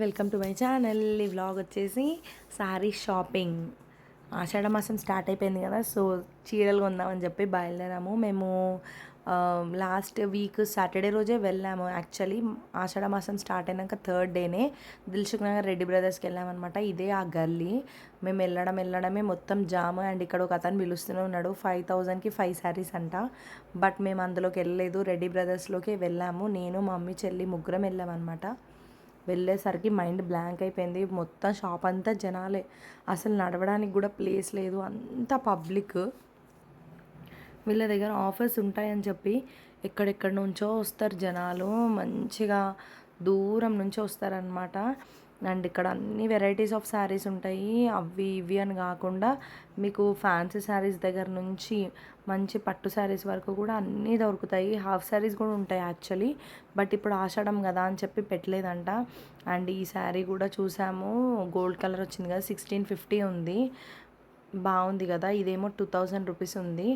Welcome to my channel. ఈ vlog వచ్చేసి sari shopping. ఆషాఢ మాసం స్టార్ట్ అయిపోయింది కదా, సో చీరలు కొందామని చెప్పి బయలుదేరాము. మేము లాస్ట్ వీక్ సాటర్డే రోజే వెళ్ళాము. యాక్చువల్లీ ఆషాఢ మాసం స్టార్ట్ అయినాక థర్డ్ డేనే దిల్సుఖ్ నగర్ రెడ్డి బ్రదర్స్కి వెళ్ళామన్నమాట. ఇదే ఆ గల్లీ. మేము వెళ్ళడమే మొత్తం జామ్. అండ్ ఇక్కడ ఒక అతను పిలుస్తూనే ఉన్నాడు. 5,000కి 5 శారీస్ అంట. బట్ మేము అందులోకి వెళ్ళలేదు, రెడ్డి బ్రదర్స్లోకి వెళ్ళాము. నేను మా మమ్మీ చెల్లి ముగ్గురం వెళ్ళామన్నమాట. వెళ్ళేసరికి మైండ్ బ్లాంక్ అయిపోయింది. మొత్తం షాప్ అంతా జనాలే, అసలు నడవడానికి కూడా ప్లేస్ లేదు, అంతా పబ్లిక్. వీళ్ళ దగ్గర ఆఫర్స్ ఉంటాయని చెప్పి ఎక్కడెక్కడి నుంచో వస్తారు జనాలు, మంచిగా దూరం నుంచి వస్తారనమాట. అండ్ ఇక్కడ అన్ని వెరైటీస్ ఆఫ్ శారీస్ ఉంటాయి. అవి ఇవి అని కాకుండా మీకు ఫ్యాన్సీ శారీస్ దగ్గర నుంచి మంచి పట్టు శారీస్ వరకు కూడా అన్నీ దొరుకుతాయి. హాఫ్ శారీస్ కూడా ఉంటాయి యాక్చువల్లీ, బట్ ఇప్పుడు ఆషాఢం కదా అని చెప్పి పెట్టలేదంట. అండ్ ఈ శారీ కూడా చూసాము, గోల్డ్ కలర్ వచ్చింది కదా, 1650 ఉంది. బాగుంది కదా. ఇదేమో 2000 రూపీస్ ఉంది.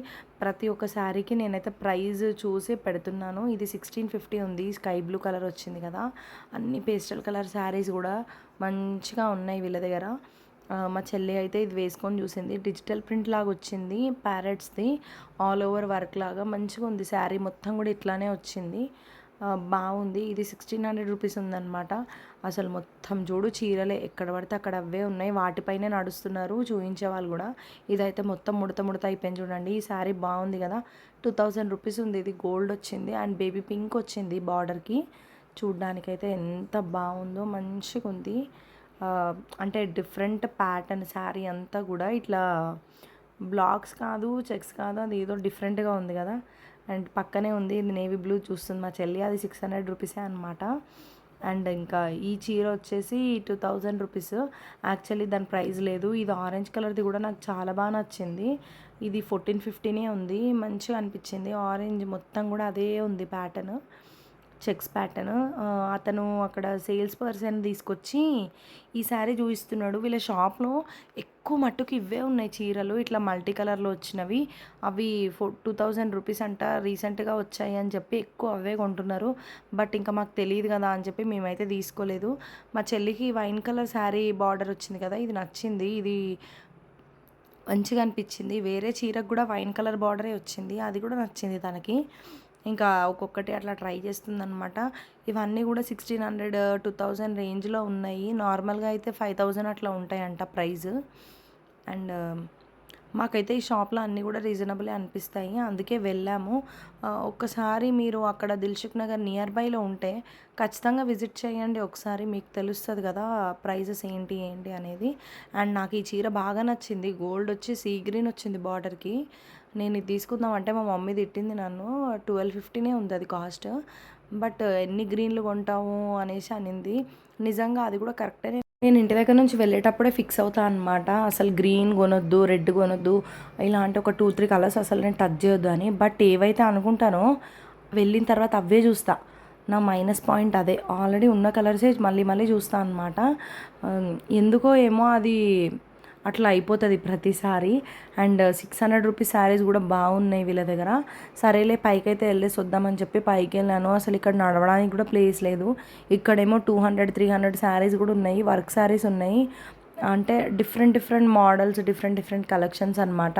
ప్రతి ఒక్క శారీకి నేనైతే ప్రైజ్ చూసి పెడుతున్నాను. ఇది 1650 ఉంది. స్కై బ్లూ కలర్ వచ్చింది కదా. అన్ని పేస్టల్ కలర్ శారీస్ కూడా మంచిగా ఉన్నాయి వీళ్ళ దగ్గర. మా చెల్లి అయితే ఇది వేసుకొని చూసింది. డిజిటల్ ప్రింట్ లాగా వచ్చింది, ప్యారెట్స్ది ఆల్ ఓవర్ వర్క్ లాగా మంచిగా ఉంది. శారీ మొత్తం కూడా ఇట్లానే వచ్చింది, బాగుంది. ఇది 1600 రూపీస్ ఉందన్నమాట. అసలు మొత్తం చూడు చీరలే, ఎక్కడ పడితే అక్కడ అవే ఉన్నాయి. వాటిపైనే నడుస్తున్నారు చూపించే వాళ్ళు కూడా. ఇదైతే మొత్తం ముడత అయిపోయింది చూడండి. ఈ శారీ బాగుంది కదా, 2000 రూపీస్ ఉంది. ఇది గోల్డ్ వచ్చింది అండ్ బేబీ పింక్ వచ్చింది బార్డర్కి. చూడ్డానికైతే ఎంత బాగుందో, మంచిగా ఉంది. అంటే డిఫరెంట్ ప్యాటర్న్ శారీ అంతా కూడా ఇట్లా బ్లాక్స్ కాదు, చెక్స్ కాదు, అది ఏదో డిఫరెంట్గా ఉంది కదా. అండ్ పక్కనే ఉంది, ఇది నేవీ బ్లూ చూస్తుంది మా చెల్లి. అది 600 రూపీసే అనమాట. అండ్ ఇంకా ఈ చీర వచ్చేసి 2000 రూపీస్. యాక్చువల్లీ దాని ప్రైస్ లేదు. ఇది ఆరెంజ్ కలర్ది కూడా నాకు చాలా బాగా నచ్చింది. ఇది 1450నే ఉంది, మంచిగా అనిపించింది. ఆరెంజ్ మొత్తం కూడా అదే ఉంది ప్యాటర్న్, చెక్స్ ప్యాటర్న్. అతను అక్కడ సేల్స్ పర్సన్ తీసుకొచ్చి ఈ శారీ చూపిస్తున్నాడు. వీళ్ళ షాప్లో ఎక్కువ మట్టుకు ఇవే ఉన్నాయి చీరలు, ఇట్లా మల్టీ కలర్లో వచ్చినవి. అవి 2000 రూపీస్ అంట, రీసెంట్గా వచ్చాయి అని చెప్పి ఎక్కువ అవే కొంటున్నారు. బట్ ఇంకా మాకు తెలియదు కదా అని చెప్పి మేమైతే తీసుకోలేదు. మా చెల్లికి వైన్ కలర్ శారీ బార్డర్ వచ్చింది కదా, ఇది నచ్చింది. ఇది మంచిగా అనిపించింది. వేరే చీరకు కూడా వైన్ కలర్ బార్డరే వచ్చింది, అది కూడా నచ్చింది తనకి. ఇంకా ఒక్కొక్కటి అట్లా ట్రై చేస్తుందన్నమాట. ఇవన్నీ కూడా 1600 2000 రేంజ్లో ఉన్నాయి. నార్మల్గా అయితే 5000 అట్లా ఉంటాయంట ప్రైస్. అండ్ మాకైతే ఈ షాప్లో అన్నీ కూడా రీజనబులే అనిపిస్తాయి, అందుకే వెళ్ళాము. ఒక్కసారి మీరు అక్కడ దిల్సుఖ్ నగర్ నియర్ బైలో ఉంటే ఖచ్చితంగా విజిట్ చేయండి ఒకసారి, మీకు తెలుస్తుంది కదా ప్రైజెస్ ఏంటి అనేది. అండ్ నాకు ఈ చీర బాగా నచ్చింది. గోల్డ్ వచ్చి సీ గ్రీన్ వచ్చింది బార్డర్కి. నేను ఇది తీసుకుందామంటే మా మమ్మీ తిట్టింది నన్ను. 1250నే ఉంది అది కాస్ట్. బట్ ఎన్ని గ్రీన్లు కొంటాము అనేసి అనింది. నిజంగా అది కూడా కరెక్టే. నేను ఇంటి దగ్గర నుంచి వెళ్ళేటప్పుడే ఫిక్స్ అవుతాను అనమాట, అసలు గ్రీన్ కొనొద్దు, రెడ్ కొనొద్దు, ఇలాంటి ఒక 2-3 కలర్స్ అసలు నేను టచ్ చేయొద్దు అని. బట్ ఏవైతే అనుకుంటానో వెళ్ళిన తర్వాత అవే చూస్తా. నా మైనస్ పాయింట్ అదే, ఆల్రెడీ ఉన్న కలర్సే మళ్ళీ చూస్తాను అనమాట. ఎందుకో ఏమో అది అట్లా అయిపోతుంది ప్రతిసారి. అండ్ 600 రూపీస్ శారీస్ కూడా బాగున్నాయి వీళ్ళ దగ్గర. సరేలే పైకైతే వెళ్ళేసి వద్దామని చెప్పి పైకి వెళ్ళాను. అసలు ఇక్కడ నడవడానికి కూడా ప్లేస్ లేదు. ఇక్కడేమో 200-300 శారీస్ కూడా ఉన్నాయి, వర్క్ శారీస్ ఉన్నాయి. అంటే డిఫరెంట్ మోడల్స్, డిఫరెంట్ కలెక్షన్స్ అనమాట.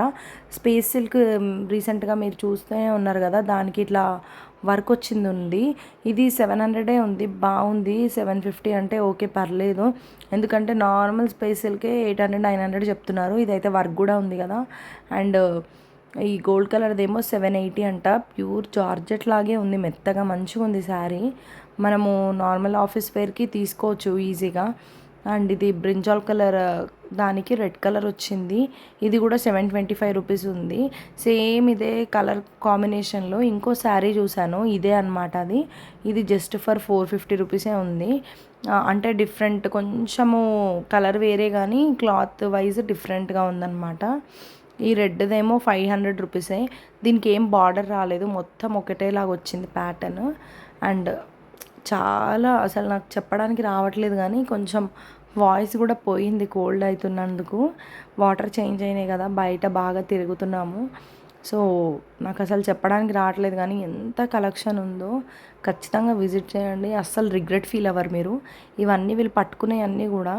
స్పేస్ సిల్క్ రీసెంట్గా మీరు చూస్తూనే ఉన్నారు కదా, దానికి ఇట్లా వర్క్ వచ్చింది ఉంది. ఇది 700 ఉంది, బాగుంది. 750 అంటే ఓకే పర్లేదు, ఎందుకంటే నార్మల్ స్పేస్ సిల్కే 800-900 చెప్తున్నారు. ఇదైతే వర్క్ కూడా ఉంది కదా. అండ్ ఈ గోల్డ్ కలర్దేమో 780 అంట. ప్యూర్ జార్జెట్ లాగే ఉంది, మెత్తగా మంచిగా ఉంది శారీ. మనము నార్మల్ ఆఫీస్ వేర్కి తీసుకోవచ్చు ఈజీగా. అండ్ ఇది బ్రింజాల్ కలర్, దానికి రెడ్ కలర్ వచ్చింది. ఇది కూడా 725 రూపీస్ ఉంది. సేమ్ ఇదే కలర్ కాంబినేషన్లో ఇంకో శారీ చూశాను, ఇదే అనమాట అది. ఇది జస్ట్ ఫర్ 450 రూపీసే ఉంది. అంటే డిఫరెంట్, కొంచెము కలర్ వేరే కానీ క్లాత్ వైజ్ డిఫరెంట్గా ఉందన్నమాట. ఈ రెడ్దేమో 500 రూపీసే. దీనికి ఏం బార్డర్ రాలేదు, మొత్తం ఒకటేలాగా వచ్చింది ప్యాటర్న్. అండ్ చాలా అసలు నాకు చెప్పడానికి రావట్లేదు కానీ కొంచెం వాయిస్ కూడా పోయింది కోల్డ్ అవుతున్నందుకు. వాటర్ చేంజ్ అయినాయి కదా, బయట బాగా తిరుగుతున్నాము. సో నాకు అసలు చెప్పడానికి రావట్లేదు కానీ ఎంత కలెక్షన్ ఉందో ఖచ్చితంగా విజిట్ చేయండి. అస్సలు రిగ్రెట్ ఫీల్ అవ్వరు మీరు. ఇవన్నీ వీళ్ళు పట్టుకునే అన్నీ కూడా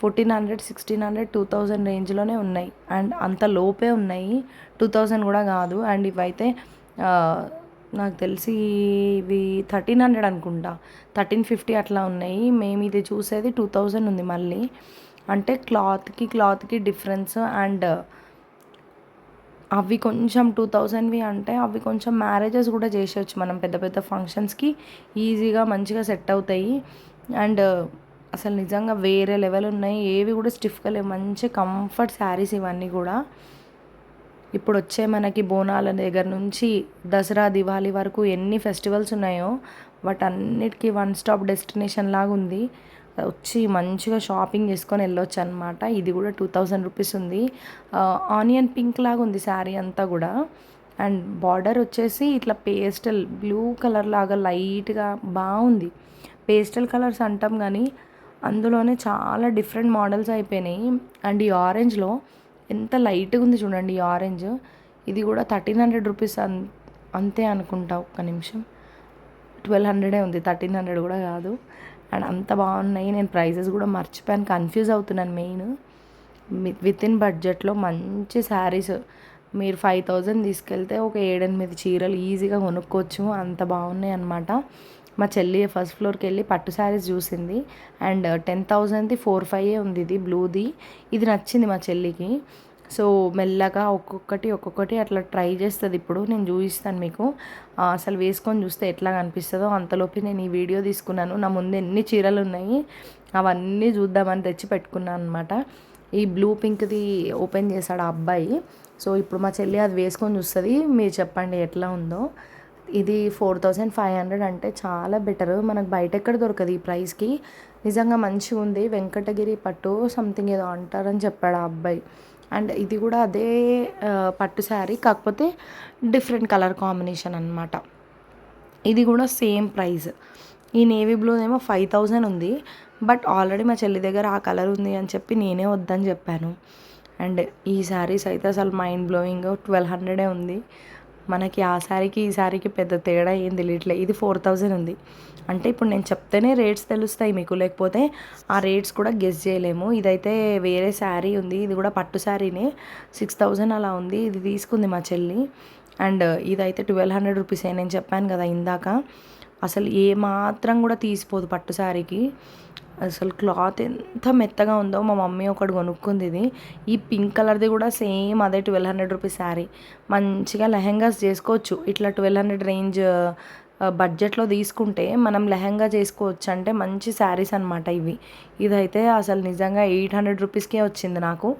1400, 1600, 2000 రేంజ్లోనే ఉన్నాయి. అండ్ అంత లోపే ఉన్నాయి, 2000 కూడా కాదు. అండ్ ఇవైతే నాకు తెలిసి ఇవి 1300 అనుకుంటా, 1350 అట్లా ఉన్నాయి. మేము ఇది చూసేది 2000 ఉంది మళ్ళీ. అంటే క్లాత్కి డిఫరెన్స్. అండ్ అవి కొంచెం 2000వి అంటే అవి కొంచెం మ్యారేజెస్ కూడా చేసేయచ్చు మనం, పెద్ద పెద్ద ఫంక్షన్స్కి ఈజీగా మంచిగా సెట్ అవుతాయి. అండ్ అసలు నిజంగా వేరే లెవెల్ ఉన్నాయి. ఏవి కూడా స్టిఫ్గా లేవు, మంచి కంఫర్ట్ శారీస్ ఇవన్నీ కూడా. ఇప్పుడు వచ్చే మనకి బోనాల దగ్గర నుంచి దసరా దివాళీ వరకు ఎన్ని ఫెస్టివల్స్ ఉన్నాయో వాటన్నిటికీ వన్ స్టాప్ డెస్టినేషన్ లాగా ఉంది. వచ్చి మంచిగా షాపింగ్ చేసుకొని వెళ్ళొచ్చు అనమాట. ఇది కూడా 2000 రూపీస్ ఉంది. ఆనియన్ పింక్ లాగా ఉంది శారీ అంతా కూడా. అండ్ బార్డర్ వచ్చేసి ఇట్లా పేస్టల్ బ్లూ కలర్ లాగా లైట్గా బాగుంది. పేస్టల్ కలర్స్ అంటాం కానీ అందులోనే చాలా డిఫరెంట్ మోడల్స్ అయిపోయినాయి. అండ్ ఈ ఆరెంజ్లో ఎంత లైట్గా ఉంది చూడండి ఈ ఆరెంజ్. ఇది కూడా 1300 రూపీస్ అంతే అనుకుంటా. ఒక్క నిమిషం, 1200 ఉంది, 1300 కూడా కాదు. అండ్ అంత బాగున్నాయి. నేను ప్రైజెస్ కూడా మర్చిపోయాను, కన్ఫ్యూజ్ అవుతున్నాను మెయిన్. విత్ ఇన్ బడ్జెట్లో మంచి శారీస్ మీరు 5000 తీసుకెళ్తే ఒక 7-8 చీరలు ఈజీగా కొనుక్కోవచ్చు, అంత బాగున్నాయి అనమాట. మా చెల్లి ఫస్ట్ ఫ్లోర్కి వెళ్ళి పట్టు శారీస్ చూసింది. అండ్ 10,000ది 4-5 ఉంది. ఇది బ్లూది, ఇది నచ్చింది మా చెల్లికి. సో మెల్లగా ఒక్కొక్కటి అట్లా ట్రై చేస్తుంది. ఇప్పుడు నేను చూపిస్తాను మీకు, అసలు వేసుకొని చూస్తే ఎట్లా కనిపిస్తుందో. అంతలోపు నేను ఈ వీడియో తీసుకున్నాను. నా ముందు ఎన్ని చీరలు ఉన్నాయి అవన్నీ చూద్దామని తెచ్చి పెట్టుకున్నాను అనమాట. ఈ బ్లూ పింక్ది ఓపెన్ చేశాడు ఆ అబ్బాయి. సో ఇప్పుడు మా చెల్లి అది వేసుకొని చూస్తుంది. మీరు చెప్పండి ఎట్లా ఉందో. ఇది 4500 అంటే చాలా బెటర్. మనకు బయట ఎక్కడ దొరకదు ఈ ప్రైస్కి. నిజంగా మంచిగా ఉంది. వెంకటగిరి పట్టు సంథింగ్ ఏదో అంటారని చెప్పాడు ఆ అబ్బాయి. అండ్ ఇది కూడా అదే పట్టు శారీ, కాకపోతే డిఫరెంట్ కలర్ కాంబినేషన్ అనమాట. ఇది కూడా సేమ్ ప్రైస్. ఈ నేవీ బ్లూ ఏమో 5000 ఉంది. బట్ ఆల్రెడీ మా చెల్లి దగ్గర ఆ కలర్ ఉంది అని చెప్పి నేనే వద్దని చెప్పాను. అండ్ ఈ శారీస్ అయితే అసలు మైండ్ బ్లోయింగ్. 1200 ఉంది. మనకి ఆ శారీకి ఈ శారీకి పెద్ద తేడా ఏం తెలియట్లే. ఇది 4000 ఉంది. అంటే ఇప్పుడు నేను చెప్తేనే రేట్స్ తెలుస్తాయి మీకు, లేకపోతే ఆ రేట్స్ కూడా గెస్ చేయలేము. ఇదైతే వేరే శారీ ఉంది, ఇది కూడా పట్టు శారీనే, 6000 అలా ఉంది. ఇది తీసుకుంది మా చెల్లి. అండ్ ఇదైతే 1200 రూపీసే. నేను చెప్పాను కదా ఇందాక, అసలు ఏ మాత్రం కూడా తీసిపోదు పట్టు శారీకి. అసలు క్లాత్ ఎంత మెత్తగా ఉందో. మా మమ్మీ ఒకటి కొనుక్కుంది ఇది. ఈ పింక్ కలర్ది కూడా సేమ్ అదే 1200 రూపీస్ శారీ. మంచిగా లెహెంగాస్ చేసుకోవచ్చు ఇట్లా 1200 రేంజ్ బడ్జెట్లో తీసుకుంటే మనం లెహెంగా చేసుకోవచ్చు. అంటే మంచి శారీస్ అనమాట ఇవి. ఇదైతే అసలు నిజంగా 800 రూపీస్కే వచ్చింది నాకు.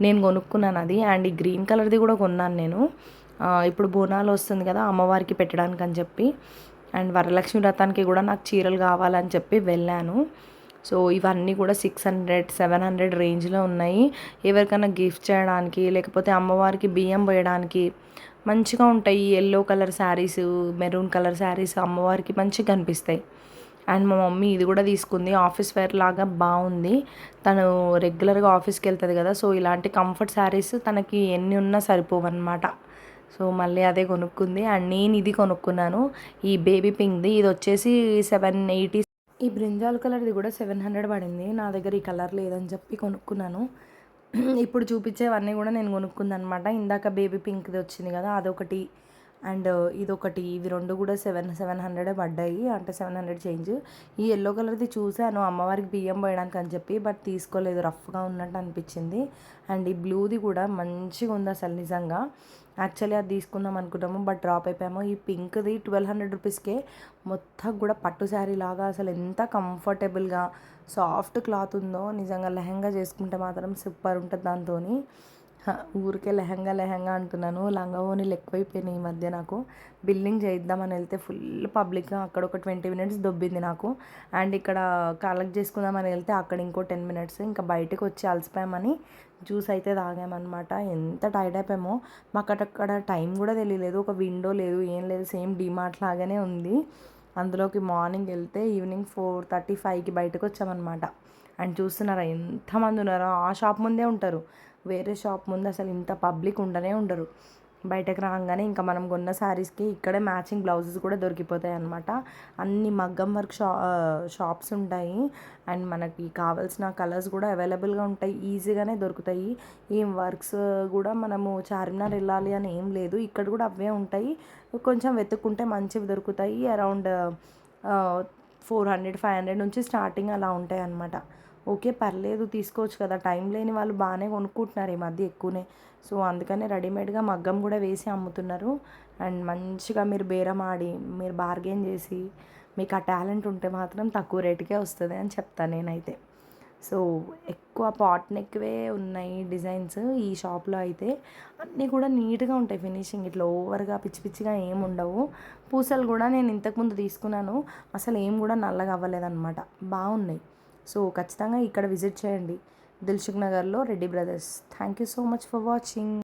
నేను కొనుక్కున్నాను అది. అండ్ ఈ గ్రీన్ కలర్ది కూడా కొన్నాను నేను. ఇప్పుడు బోనాలు వస్తుంది కదా అమ్మవారికి పెట్టడానికి అని చెప్పి, అండ్ వరలక్ష్మి వ్రతానికి కూడా నాకు చీరలు కావాలని చెప్పి వెళ్ళాను. సో ఇవన్నీ కూడా 600-700 రేంజ్లో ఉన్నాయి. ఎవరికైనా గిఫ్ట్ చేయడానికి, లేకపోతే అమ్మవారికి బియ్యం వేయడానికి మంచిగా ఉంటాయి. Yellow colour saris, maroon colour saris అమ్మవారికి మంచిగా కనిపిస్తాయి. అండ్ మా మమ్మీ ఇది కూడా తీసుకుంది. ఆఫీస్ వేర్ లాగా బాగుంది. తను రెగ్యులర్గా ఆఫీస్కి వెళ్తుంది కదా, సో ఇలాంటి కంఫర్ట్ శారీస్ తనకి ఎన్ని ఉన్నా సరిపోవన్నమాట. సో మళ్ళీ అదే కొనుక్కుంది. అండ్ నేను ఇది కొనుక్కున్నాను, ఈ బేబీ పింక్ది. ఇది వచ్చేసి 780. ఈ బ్రింజాల్ కలర్ది కూడా 700 పడింది. నా దగ్గర ఈ కలర్ లేదని చెప్పి కొనుక్కున్నాను. ఇప్పుడు చూపించేవన్నీ కూడా నేను కొనుక్కుంది అనమాట. ఇందాక బేబీ పింక్ది వచ్చింది కదా అదొకటి, అండ్ ఇదొకటి. ఇవి రెండు కూడా 700 పడ్డాయి, అంటే 700 చేంజ్. ఈ ఎల్లో కలర్ది చూశాను అమ్మవారికి బియ్యం పోయడానికి అని చెప్పి, బట్ తీసుకోలేదు, రఫ్గా ఉన్నట్టు అనిపించింది. అండ్ ఈ బ్లూది కూడా మంచిగా ఉంది అసలు నిజంగా. యాక్చువల్లీ అది తీసుకుందాం అనుకుంటాము, బట్ డ్రాప్ అయిపోయాము. ఈ పింక్ది 1200 రూపీస్కే మొత్తం కూడా పట్టు శారీ లాగా అసలు ఎంత కంఫర్టబుల్గా సాఫ్ట్ క్లాత్ ఉందో. నిజంగా లెహంగా చేసుకుంటే మాత్రం సూపర్ ఉంటుంది దాంతో. ఊరికే లెహంగా అంటున్నాను, లంగా ఓనీలు ఎక్కువైపోయినాయి ఈ మధ్య నాకు. బిల్లింగ్ చేద్దామని వెళ్తే ఫుల్ పబ్లిక్, అక్కడ ఒక 20 మినిట్స్ దొబ్బింది నాకు. అండ్ ఇక్కడ కలెక్ట్ చేసుకుందామని వెళ్తే అక్కడ ఇంకో 10 మినిట్స్. ఇంకా బయటకు వచ్చి అలసిపోయామని జ్యూస్ అయితే తాగామన్నమాట. ఎంత టైర్డ్ అయిపోయామో. మాకు అక్కడ టైం కూడా తెలియలేదు, ఒక విండో లేదు, ఏం లేదు, సేమ్ డిమార్ట్ లాగానే ఉంది. అందులోకి మార్నింగ్ వెళ్తే ఈవినింగ్ 4:35కి బయటకు వచ్చామన్నమాట. అండ్ చూస్తున్నారా ఎంతమంది ఉన్నారో. ఆ షాప్ ముందే ఉంటారు, వేరే షాప్ ముందు అసలు ఇంత పబ్లిక్ ఉండనే ఉండరు. బయటకు రాగానే ఇంకా మనం కొన్న శారీస్కి ఇక్కడే మ్యాచింగ్ బ్లౌజెస్ కూడా దొరికిపోతాయి అన్నమాట. అన్ని మగ్గం వర్క్ షాప్స్ ఉంటాయి. అండ్ మనకి కావాల్సిన కలర్స్ కూడా అవైలబుల్గా ఉంటాయి, ఈజీగానే దొరుకుతాయి. ఏం వర్క్స్ కూడా మనము చార్మినార్ వెళ్ళాలి అని ఏం లేదు, ఇక్కడ కూడా అవే ఉంటాయి. కొంచెం వెతుక్కుంటే మంచివి దొరుకుతాయి. అరౌండ్ 400-500 నుంచి స్టార్టింగ్ అలా ఉంటాయి అన్నమాట. ఓకే, పర్లేదు, తీసుకోవచ్చు కదా. టైం లేని వాళ్ళు బాగానే కొనుక్కుంటున్నారు ఈ మధ్య ఎక్కువనే. సో అందుకనే రెడీమేడ్గా మగ్గం కూడా వేసి అమ్ముతున్నారు. అండ్ మంచిగా మీరు బేరం ఆడి, మీరు బార్గెన్ చేసి, మీకు ఆ టాలెంట్ ఉంటే మాత్రం తక్కువ రేటుకే వస్తుంది అని చెప్తాను నేనైతే. సో ఎక్కువ పాట్ నెక్వే ఉన్నాయి డిజైన్స్ ఈ షాప్లో అయితే. అన్నీ కూడా నీట్గా ఉంటాయి ఫినిషింగ్, ఇట్లా ఓవర్గా పిచ్చి పిచ్చిగా ఏమి ఉండవు. పూసలు కూడా నేను ఇంతకుముందు తీసుకున్నాను, అసలు ఏం కూడా నల్లగా అవ్వలేదన్నమాట, బాగున్నాయి. సో ఖచ్చితంగా ఇక్కడ విజిట్ చేయండి, దిల్సుఖ్ నగర్లో Reddy brothers. Thank you so much for watching.